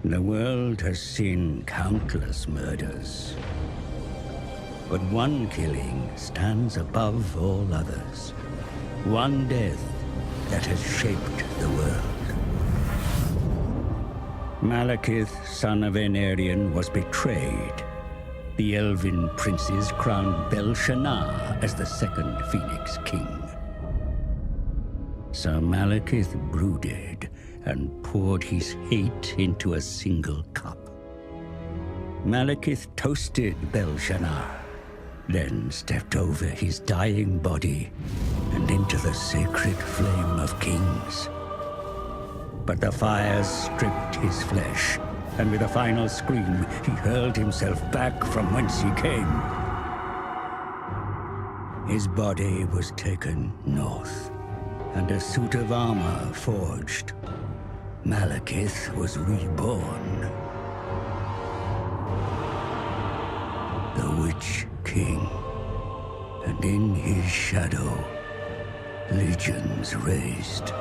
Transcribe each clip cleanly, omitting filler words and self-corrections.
The world has seen countless murders, but one killing stands above all others. One death that has shaped the world. Malekith, son of Anarion, was betrayed. The elven princes crowned Belshazzar as the second Phoenix King. Sir Malekith brooded and poured his hate into a single cup. Malekith toasted Belshazzar, then stepped over his dying body and into the sacred flame of kings. But the fires stripped his flesh, and with a final scream, he hurled himself back from whence he came. His body was taken north, and a suit of armor forged. Malekith was reborn. The Witch King, and in his shadow, legions raised.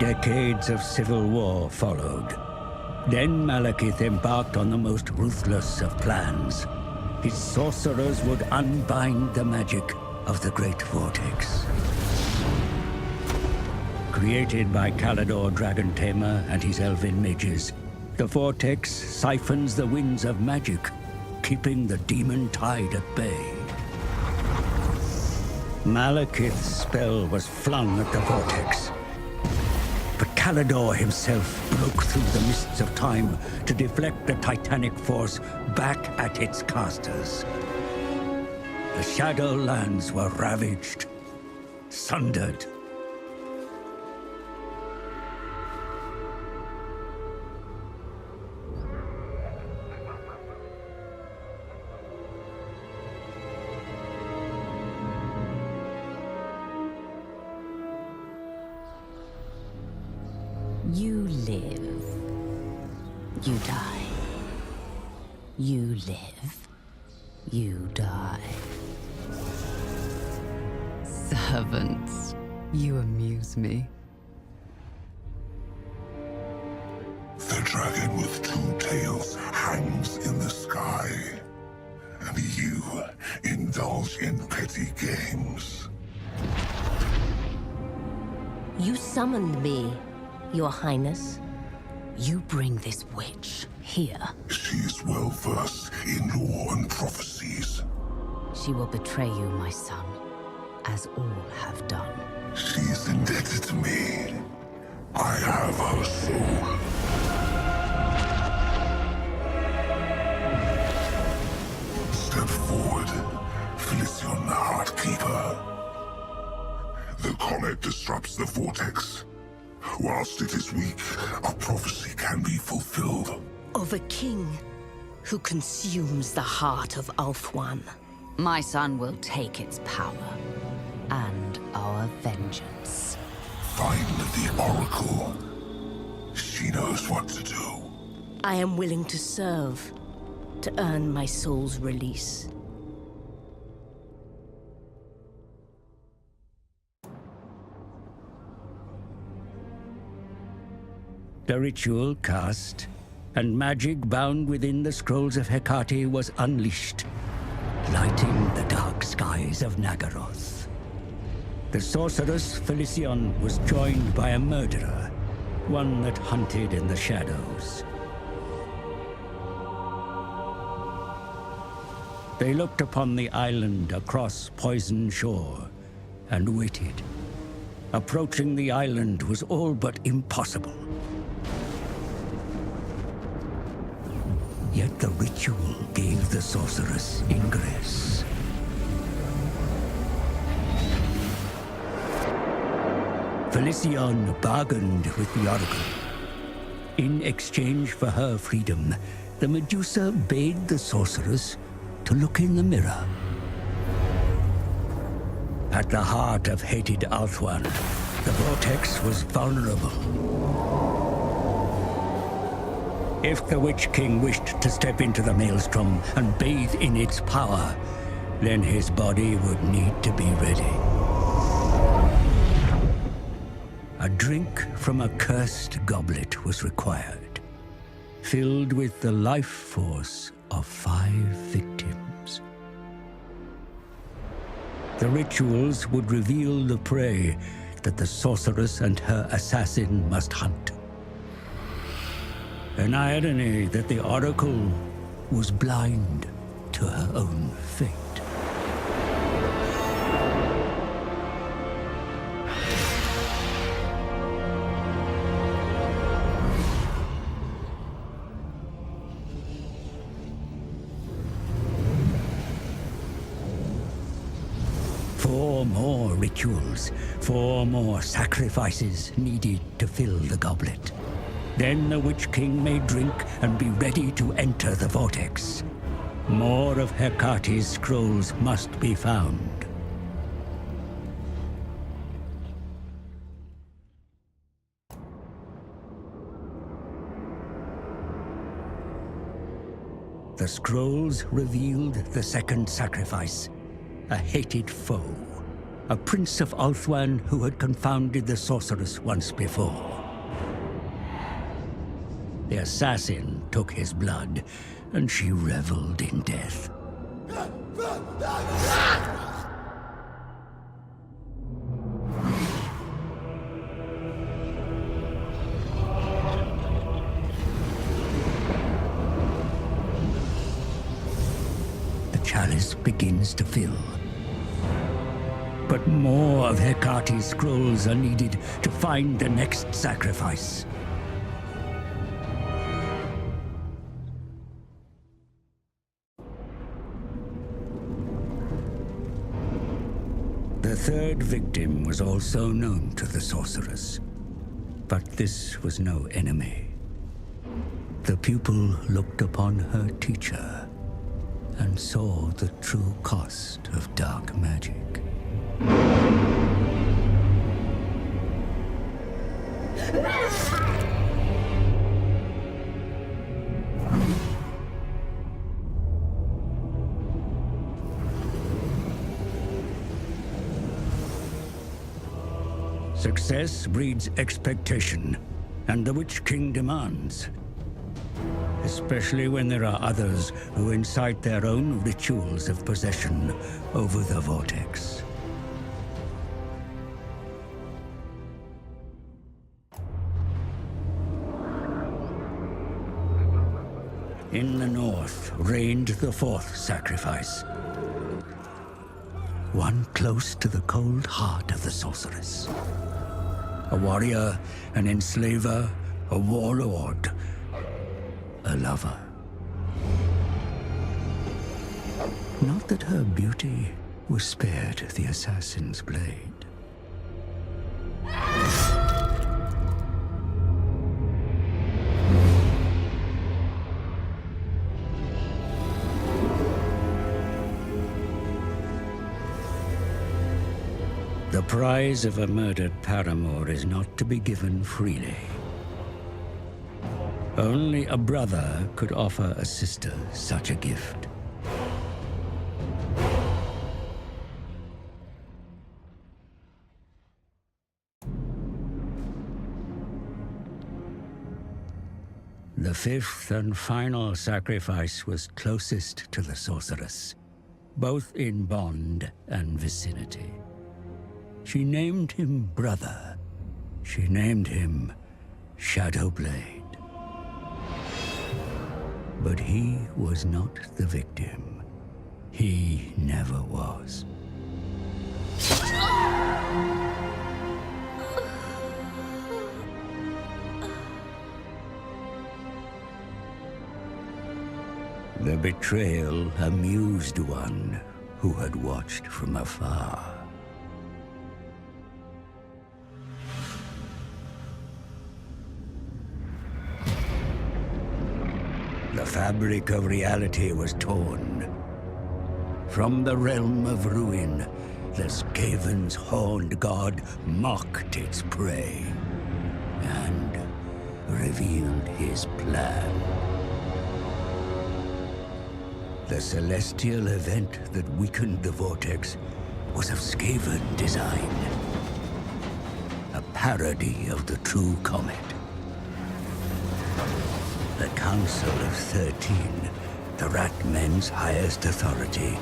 Decades of civil war followed. Then Malekith embarked on the most ruthless of plans. His sorcerers would unbind the magic of the Great Vortex. Created by Kalidor Dragon Tamer and his elven mages, the Vortex siphons the winds of magic, keeping the demon tide at bay. Malekith's spell was flung at the Vortex, but Kalidor himself broke through the mists of time to deflect the titanic force back at its casters. The Shadowlands were ravaged, sundered. You live. You die. You live. You die. Servants, you amuse me. The dragon with two tails hangs in the sky, and you indulge in petty games. You summoned me, Your Highness. You bring this witch here. She's well versed in lore and prophecies. She will betray you, my son, as all have done. She's indebted to me. I have her soul. Step forward, Felicion the Heartkeeper. The comet disrupts the vortex. Whilst it is weak, a prophecy can be fulfilled. Of a king who consumes the heart of Ulthuan. My son will take its power and our vengeance. Find the Oracle. She knows what to do. I am willing to serve, to earn my soul's release. The ritual cast, and magic bound within the scrolls of Hecate was unleashed, lighting the dark skies of Nagaroth. The sorceress Felicion was joined by a murderer, one that hunted in the shadows. They looked upon the island across Poison Shore and waited. Approaching the island was all but impossible. Yet the ritual gave the sorceress ingress. Felicion bargained with the Oracle. In exchange for her freedom, the Medusa bade the sorceress to look in the mirror. At the heart of hated Ulthuan, the vortex was vulnerable. If the Witch King wished to step into the maelstrom and bathe in its power, then his body would need to be ready. A drink from a cursed goblet was required, filled with the life force of 5 victims. The rituals would reveal the prey that the sorceress and her assassin must hunt. An irony that the Oracle was blind to her own fate. Four more rituals, 4 more sacrifices needed to fill the goblet. Then the Witch King may drink and be ready to enter the vortex. More of Hecate's scrolls must be found. The scrolls revealed the second sacrifice, a hated foe, a prince of Ulthuan who had confounded the sorceress once before. The assassin took his blood, and she reveled in death. The chalice begins to fill. But more of Hecate's scrolls are needed to find the next sacrifice. The third victim was also known to the sorceress, but this was no enemy. The pupil looked upon her teacher and saw the true cost of dark magic. Success breeds expectation, and the Witch King demands. Especially when there are others who incite their own rituals of possession over the vortex. In the north reigned the fourth sacrifice. One close to the cold heart of the sorceress. A warrior, an enslaver, a warlord, a lover. Not that her beauty was spared the assassin's blade. The prize of a murdered paramour is not to be given freely. Only a brother could offer a sister such a gift. The fifth and final sacrifice was closest to the sorceress, both in bond and vicinity. She named him Brother. She named him Shadowblade. But he was not the victim. He never was. The betrayal amused one who had watched from afar. The fabric of reality was torn. From the realm of ruin, the Skaven's horned god mocked its prey and revealed his plan. The celestial event that weakened the vortex was of Skaven design. A parody of the true comet. The Council of 13, the Rat Men's highest authority,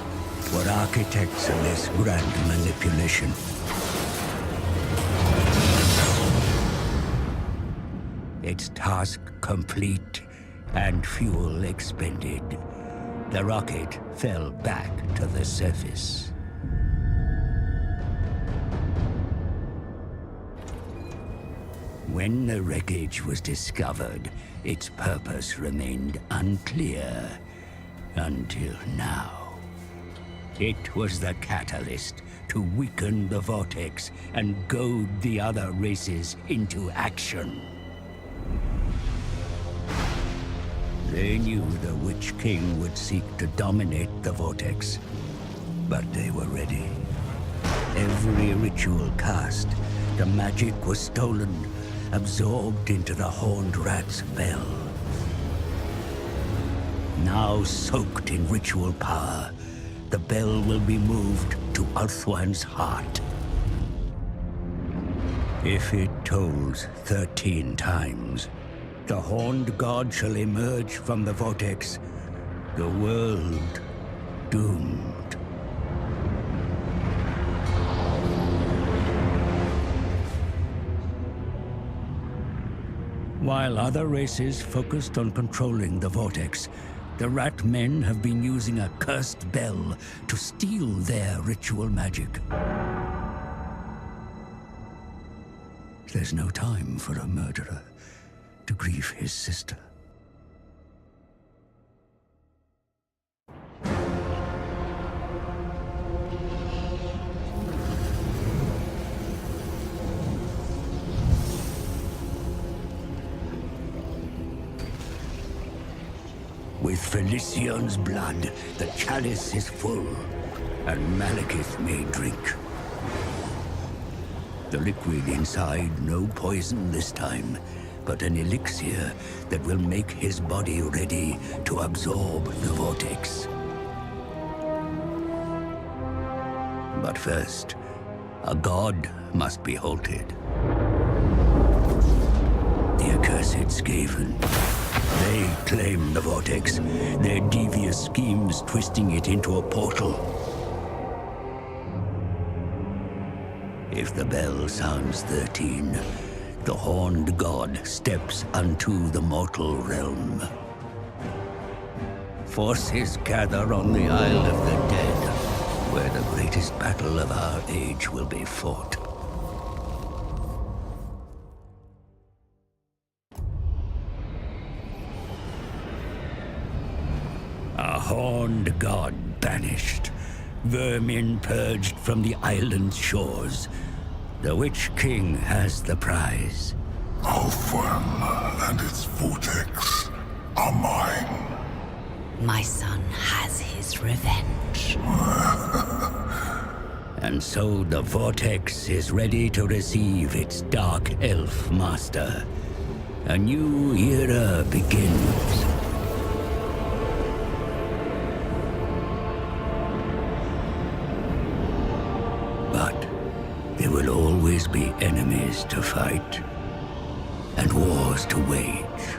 were architects of this grand manipulation. Its task complete and fuel expended, the rocket fell back to the surface. When the wreckage was discovered, its purpose remained unclear until now. It was the catalyst to weaken the vortex and goad the other races into action. They knew the Witch King would seek to dominate the vortex, but they were ready. Every ritual cast, the magic was stolen, absorbed into the Horned Rat's bell. Now soaked in ritual power, the bell will be moved to Ulthuan's heart. If it tolls 13 times, the Horned God shall emerge from the vortex, the world doomed. While other races focused on controlling the vortex, the Rat Men have been using a cursed bell to steal their ritual magic. There's no time for a murderer to grieve his sister. With Felician's blood, the chalice is full, and Malekith may drink. The liquid inside, no poison this time, but an elixir that will make his body ready to absorb the vortex. But first, a god must be halted. The accursed Skaven. They claim the vortex, their devious schemes twisting it into a portal. If the bell sounds 13, the Horned God steps unto the mortal realm. Forces gather on the Isle of the Dead, where the greatest battle of our age will be fought. A Horned God banished, vermin purged from the island's shores. The Witch King has the prize. Ulthuan and its vortex are mine. My son has his revenge. And so the vortex is ready to receive its dark elf master. A new era begins. But there will always be enemies to fight and wars to wage.